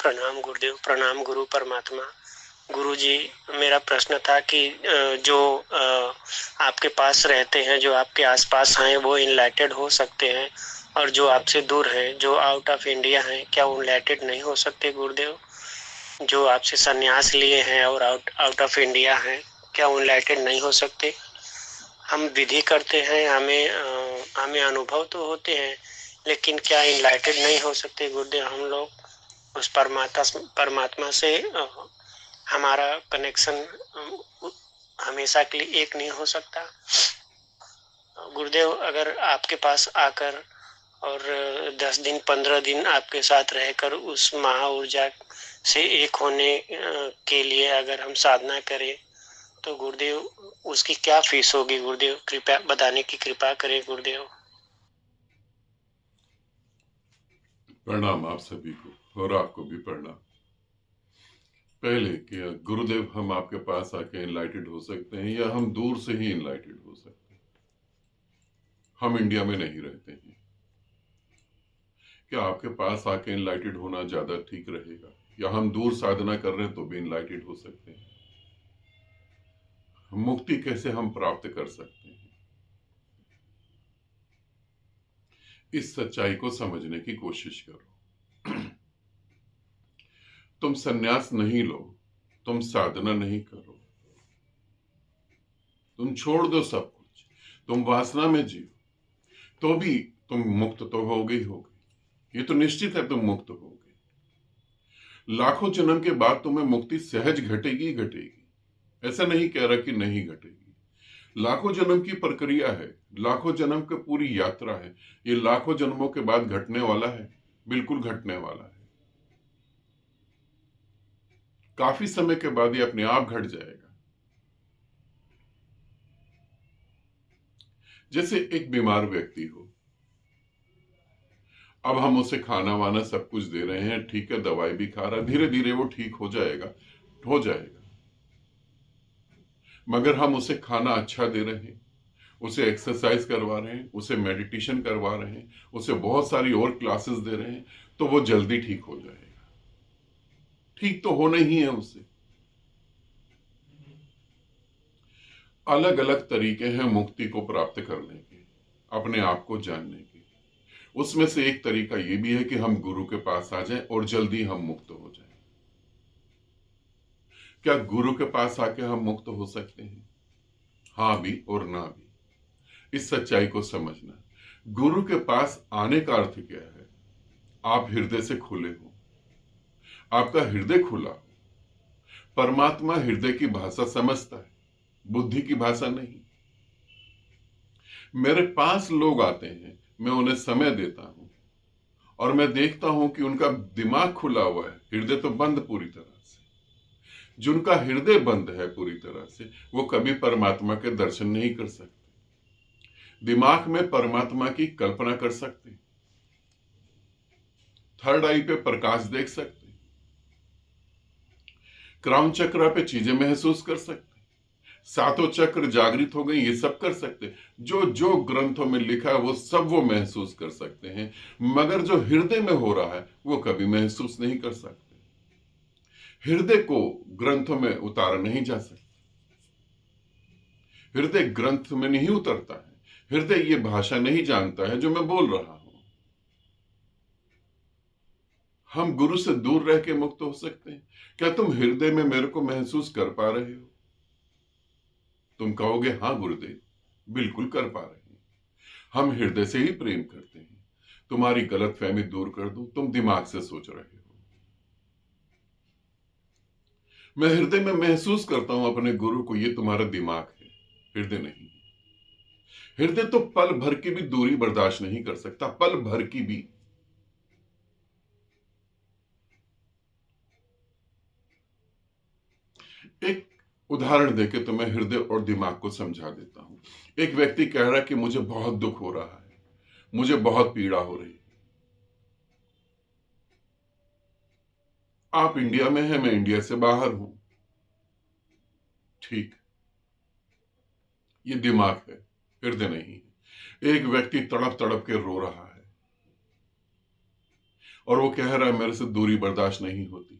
प्रणाम गुरुदेव, प्रणाम गुरु परमात्मा। गुरु जी, मेरा प्रश्न था कि जो आपके पास रहते हैं, जो आपके आसपास हैं, वो इनलाइटेड हो सकते हैं, और जो आपसे दूर हैं, जो आउट ऑफ इंडिया हैं, क्या वो इनलाइटेड नहीं हो सकते गुरुदेव? जो आपसे संन्यास लिए हैं और आउट आउट ऑफ इंडिया हैं, क्या वो इनलाइटेड नहीं हो सकते? हम विधि करते हैं, हमें अनुभव तो होते हैं, लेकिन क्या इनलाइटेड नहीं हो सकते गुरुदेव हम लोग? उस परमात्मा से हमारा कनेक्शन हमेशा के लिए एक नहीं हो सकता गुरुदेव? अगर आपके पास आकर और 10 दिन 15 दिन आपके साथ रहकर उस महा ऊर्जा से एक होने के लिए अगर हम साधना करें, तो गुरुदेव उसकी क्या फीस होगी गुरुदेव? कृपया बताने की कृपा करें गुरुदेव। प्रणाम आप सभी को, और आपको भी प्रणाम। पहले कि गुरुदेव, हम आपके पास आके इनलाइटेड हो सकते हैं या हम दूर से ही इनलाइटेड हो सकते हैं? हम इंडिया में नहीं रहते हैं। क्या आपके पास आके इनलाइटेड होना ज्यादा ठीक रहेगा, या हम दूर साधना कर रहे हैं तो भी इनलाइटेड हो सकते हैं? मुक्ति कैसे हम प्राप्त कर सकते हैं? इस सच्चाई को समझने की कोशिश करो। तुम सन्यास नहीं लो, तुम साधना नहीं करो, तुम छोड़ दो सब कुछ, तुम वासना में जियो, तो भी तुम मुक्त तो होगे ही होगे। ये तो निश्चित है, तुम मुक्त होगे। लाखों जन्म के बाद तुम्हें मुक्ति सहज घटेगी ही घटेगी। ऐसा नहीं कह रहा कि नहीं घटेगी। लाखों जन्म की प्रक्रिया है, लाखों जन्म की पूरी यात्रा है। ये लाखों जन्मों के बाद घटने वाला है, बिल्कुल घटने वाला है। काफी समय के बाद ये अपने आप घट जाएगा। जैसे एक बीमार व्यक्ति हो, अब हम उसे खाना वाना सब कुछ दे रहे हैं, ठीक है, दवाई भी खा रहा है, धीरे धीरे वो ठीक हो जाएगा, हो जाएगा। मगर हम उसे खाना अच्छा दे रहे हैं, उसे एक्सरसाइज करवा रहे हैं, उसे मेडिटेशन करवा रहे हैं, उसे बहुत सारी और क्लासेस दे रहे हैं, तो वो जल्दी ठीक हो जाएगा। ठीक तो होना ही है उसे। अलग अलग तरीके हैं मुक्ति को प्राप्त करने के, अपने आप को जानने के। उसमें से एक तरीका यह भी है कि हम गुरु के पास आ जाएं और जल्दी हम मुक्त हो जाएं। क्या गुरु के पास आके हम मुक्त हो सकते हैं? हाँ भी और ना भी। इस सच्चाई को समझना। गुरु के पास आने का अर्थ क्या है? आप हृदय से खुले हो, आपका हृदय खुला हो। परमात्मा हृदय की भाषा समझता है, बुद्धि की भाषा नहीं। मेरे पास लोग आते हैं, मैं उन्हें समय देता हूं, और मैं देखता हूं कि उनका दिमाग खुला हुआ है, हृदय तो बंद पूरी तरह से। जिनका हृदय बंद है पूरी तरह से, वो कभी परमात्मा के दर्शन नहीं कर सकते। दिमाग में परमात्मा की कल्पना कर सकते, थर्ड आई पे प्रकाश देख सकते, क्राउन चक्र पे चीजें महसूस कर सकते, सातों चक्र जागृत हो गई, ये सब कर सकते। जो जो ग्रंथों में लिखा है वो सब वो महसूस कर सकते हैं, मगर जो हृदय में हो रहा है वो कभी महसूस नहीं कर सकते। हृदय को ग्रंथों में उतारा नहीं जा सकता। हृदय ग्रंथ में नहीं उतरता है। हृदय ये भाषा नहीं जानता है जो मैं बोल रहा हूं। हम गुरु से दूर रह के मुक्त हो सकते हैं। क्या तुम हृदय में मेरे को महसूस कर पा रहे हो? तुम कहोगे हाँ गुरुदेव, बिल्कुल कर पा रहे हैं। हम हृदय से ही प्रेम करते हैं। तुम्हारी गलत फहमी दूर कर दूं, तुम दिमाग से सोच रहे हो। मैं हृदय में महसूस करता हूं अपने गुरु को, ये तुम्हारा दिमाग है, हृदय नहीं। हृदय तो पल भर की भी दूरी बर्दाश्त नहीं कर सकता, पल भर की भी। एक उदाहरण देके तो मैं हृदय और दिमाग को समझा देता हूं। एक व्यक्ति कह रहा है कि मुझे बहुत दुख हो रहा है, मुझे बहुत पीड़ा हो रही है। आप इंडिया में हैं, मैं इंडिया से बाहर हूं। ठीक, ये दिमाग है, हृदय नहीं है। एक व्यक्ति तड़प तड़प के रो रहा है, और वो कह रहा है मेरे से दूरी बर्दाश्त नहीं होती,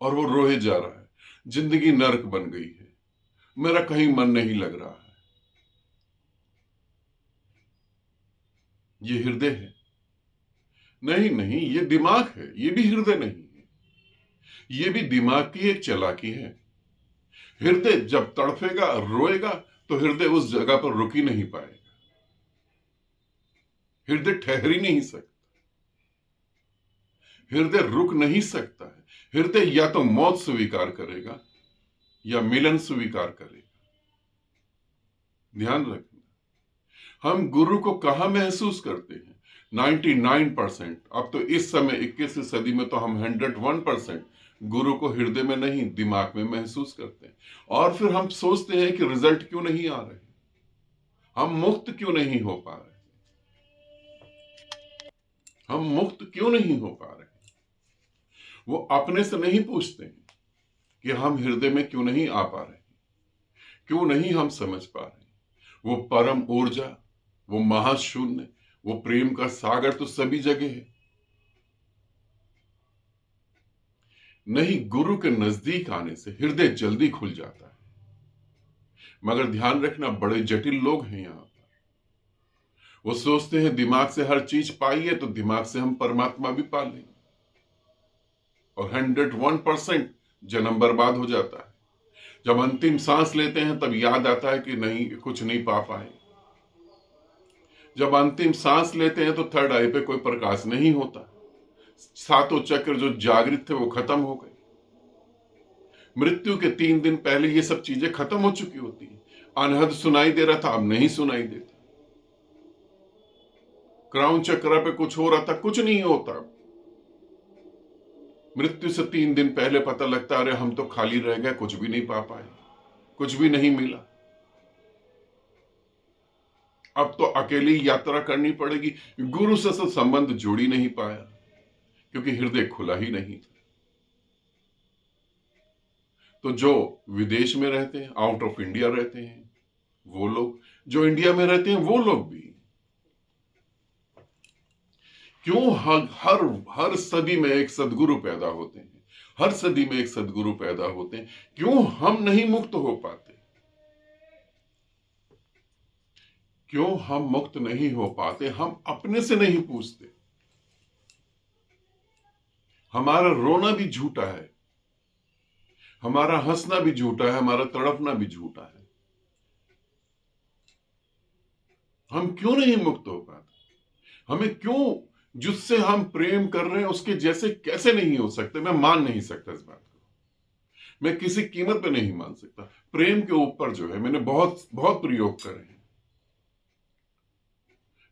और वो रोए जा रहा है, जिंदगी नर्क बन गई है, मेरा कहीं मन नहीं लग रहा है। ये हृदय है? नहीं नहीं, ये दिमाग है, ये भी हृदय नहीं है, ये भी दिमाग की एक चालाकी है। हृदय जब तड़फेगा, रोएगा, तो हृदय उस जगह पर रुक ही नहीं पाएगा, हृदय ठहर ही नहीं सकता, हृदय रुक नहीं सकता है। हृदय या तो मौत स्वीकार करेगा या मिलन स्वीकार करेगा। ध्यान रखना, हम गुरु को कहां महसूस करते हैं? 99%, अब तो इस समय 21वीं सदी में तो हम 101% गुरु को हृदय में नहीं, दिमाग में महसूस करते हैं। और फिर हम सोचते हैं कि रिजल्ट क्यों नहीं आ रहे, हम मुक्त क्यों नहीं हो पा रहे, हम मुक्त क्यों नहीं हो पा रहे। वो अपने से नहीं पूछते हैं कि हम हृदय में क्यों नहीं आ पा रहे, क्यों नहीं हम समझ पा रहे। वो परम ऊर्जा, वो महाशून्य, वो प्रेम का सागर तो सभी जगह है। नहीं, गुरु के नजदीक आने से हृदय जल्दी खुल जाता है। मगर ध्यान रखना, बड़े जटिल लोग हैं यहां पर। वो सोचते हैं दिमाग से हर चीज पाई है तो दिमाग से हम परमात्मा भी पा लेंगे, और 101% जन्म बर्बाद हो जाता है। जब अंतिम सांस लेते हैं तब याद आता है कि नहीं, कुछ नहीं पा पाए। जब अंतिम सांस लेते हैं तो थर्ड आई पे कोई प्रकाश नहीं होता, सातों चक्र जो जागृत थे वो खत्म हो गए। मृत्यु के 3 दिन पहले ये सब चीजें खत्म हो चुकी होती है। अनहद सुनाई दे रहा था, अब नहीं सुनाई देता। क्राउन चक्र पे कुछ हो रहा था, कुछ नहीं होता। मृत्यु से 3 दिन पहले पता लगता, अरे हम तो खाली रह गए, कुछ भी नहीं पा पाए, कुछ भी नहीं मिला। अब तो अकेली यात्रा करनी पड़ेगी। गुरु से संबंध जोड़ ही नहीं पाया क्योंकि हृदय खुला ही नहीं। तो जो विदेश में रहते हैं, आउट ऑफ इंडिया रहते हैं वो लोग, जो इंडिया में रहते हैं वो लोग भी, क्यों हर सदी में एक सदगुरु पैदा होते हैं, हर सदी में एक सदगुरु पैदा होते हैं, क्यों हम नहीं मुक्त हो पाते? क्यों हम मुक्त नहीं हो पाते? हम अपने से नहीं पूछते। हमारा रोना भी झूठा है, हमारा हंसना भी झूठा है, हमारा तड़पना भी झूठा है। हम क्यों नहीं मुक्त हो पाते? हमें क्यों, जिससे हम प्रेम कर रहे हैं उसके जैसे कैसे नहीं हो सकते? मैं मान नहीं सकता इस बात को, मैं किसी कीमत पे नहीं मान सकता। प्रेम के ऊपर जो है, मैंने बहुत बहुत प्रयोग करे हैं।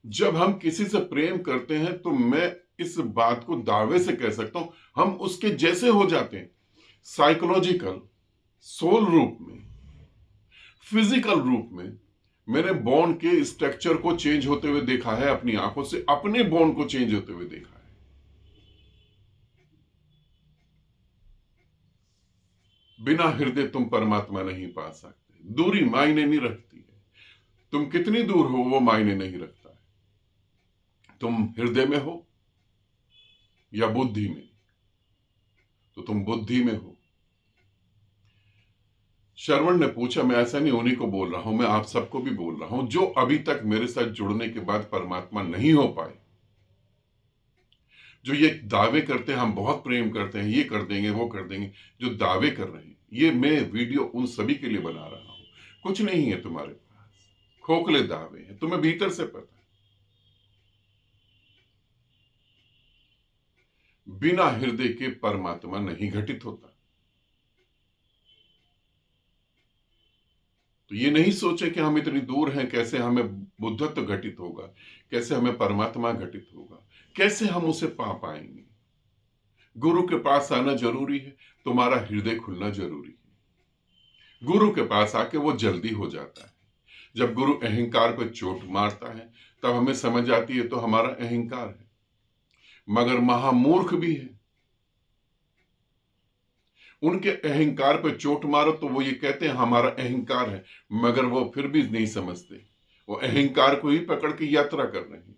जब हम किसी से प्रेम करते हैं तो मैं इस बात को दावे से कह सकता हूं, हम उसके जैसे हो जाते हैं। साइकोलॉजिकल, सोल रूप में, फिजिकल रूप में। मैंने बोन के स्ट्रक्चर को चेंज होते हुए देखा है अपनी आंखों से, अपने बोन को चेंज होते हुए देखा है। बिना हृदय तुम परमात्मा नहीं पा सकते। दूरी मायने नहीं रखती है, तुम कितनी दूर हो वो मायने नहीं रखता है। तुम हृदय में हो या बुद्धि में, तो तुम बुद्धि में हो। श्रवण ने पूछा, मैं ऐसा नहीं उन्हीं को बोल रहा हूं, मैं आप सबको भी बोल रहा हूं जो अभी तक मेरे साथ जुड़ने के बाद परमात्मा नहीं हो पाए, जो ये दावे करते हैं हम बहुत प्रेम करते हैं, ये कर देंगे वो कर देंगे, जो दावे कर रहे हैं, ये मैं वीडियो उन सभी के लिए बना रहा हूं। कुछ नहीं है तुम्हारे पास, खोखले दावे हैं, तुम्हें भीतर से पता है। बिना हृदय के परमात्मा नहीं घटित होता। तो ये नहीं सोचे कि हम इतनी दूर हैं, कैसे हमें बुद्धत्व घटित होगा, कैसे हमें परमात्मा घटित होगा, कैसे हम उसे पा पाएंगे। गुरु के पास आना जरूरी है, तुम्हारा हृदय खुलना जरूरी है। गुरु के पास आके वो जल्दी हो जाता है। जब गुरु अहंकार पर चोट मारता है तब हमें समझ आती है तो हमारा अहंकार है। मगर महामूर्ख भी है, उनके अहंकार पर चोट मारो तो वो ये कहते हैं हमारा अहंकार है, मगर वो फिर भी नहीं समझते, वो अहंकार को ही पकड़ के यात्रा कर रहे हैं।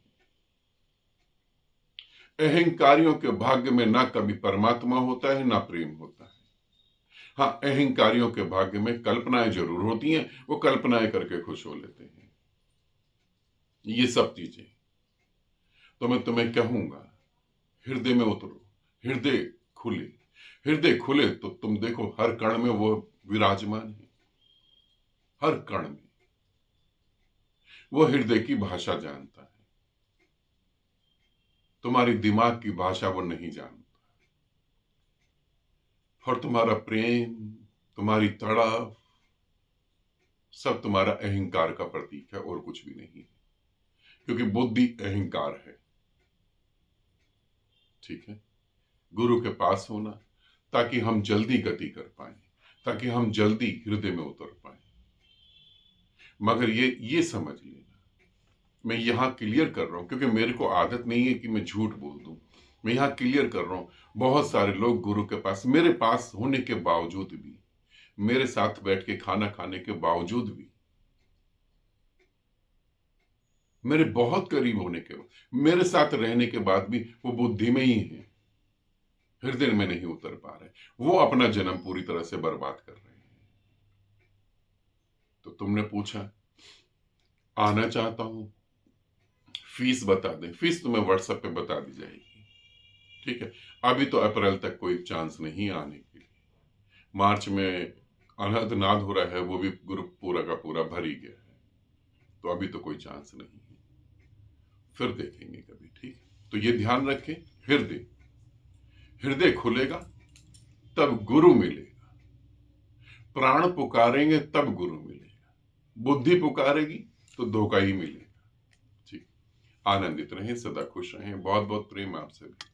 अहंकारियों के भाग्य में ना कभी परमात्मा होता है ना प्रेम होता है। हाँ, अहंकारियों के भाग्य में कल्पनाएं जरूर होती हैं, वो कल्पनाएं करके खुश हो लेते हैं। ये सब चीजें तो मैं तुम्हें कहूंगा, हृदय में उतरो, हृदय खुले। हृदय खुले तो तुम देखो हर कण में वो विराजमान है, हर कण में वो हृदय की भाषा जानता है, तुम्हारी दिमाग की भाषा वो नहीं जानता। और तुम्हारा प्रेम, तुम्हारी तड़प सब तुम्हारा अहंकार का प्रतीक है और कुछ भी नहीं है, क्योंकि बुद्धि अहंकार है। ठीक है, गुरु के पास होना ताकि हम जल्दी गति कर पाए, ताकि हम जल्दी हृदय में उतर पाए। मगर ये समझ लेना, मैं यहां क्लियर कर रहा हूं क्योंकि मेरे को आदत नहीं है कि मैं झूठ बोल दूं। मैं यहां क्लियर कर रहा हूं, बहुत सारे लोग गुरु के पास, मेरे पास होने के बावजूद भी, मेरे साथ बैठ के खाना खाने के बावजूद भी, मेरे बहुत करीब होने के बाद, मेरे साथ रहने के बाद भी वो बुद्धि में ही है, हृदय में नहीं उतर पा रहे। वो अपना जन्म पूरी तरह से बर्बाद कर रहे हैं। तो तुमने पूछा आना चाहता हूं, फीस बता दें। फीस तुम्हें व्हाट्सएप पे बता दी जाएगी। ठीक है, अभी तो अप्रैल तक कोई चांस नहीं आने के लिए। मार्च में अनंतनाद हो रहा है, वो भी ग्रुप पूरा का पूरा भर ही गया है, तो अभी तो कोई चांस नहीं है, फिर देखेंगे कभी। ठीक है, तो ये ध्यान रखें, हृदय हृदय खुलेगा तब गुरु मिलेगा, प्राण पुकारेंगे तब गुरु मिलेगा, बुद्धि पुकारेगी तो धोखा ही मिलेगा। ठीक, आनंदित रहें, सदा खुश रहें। बहुत बहुत प्रेम आप सभी।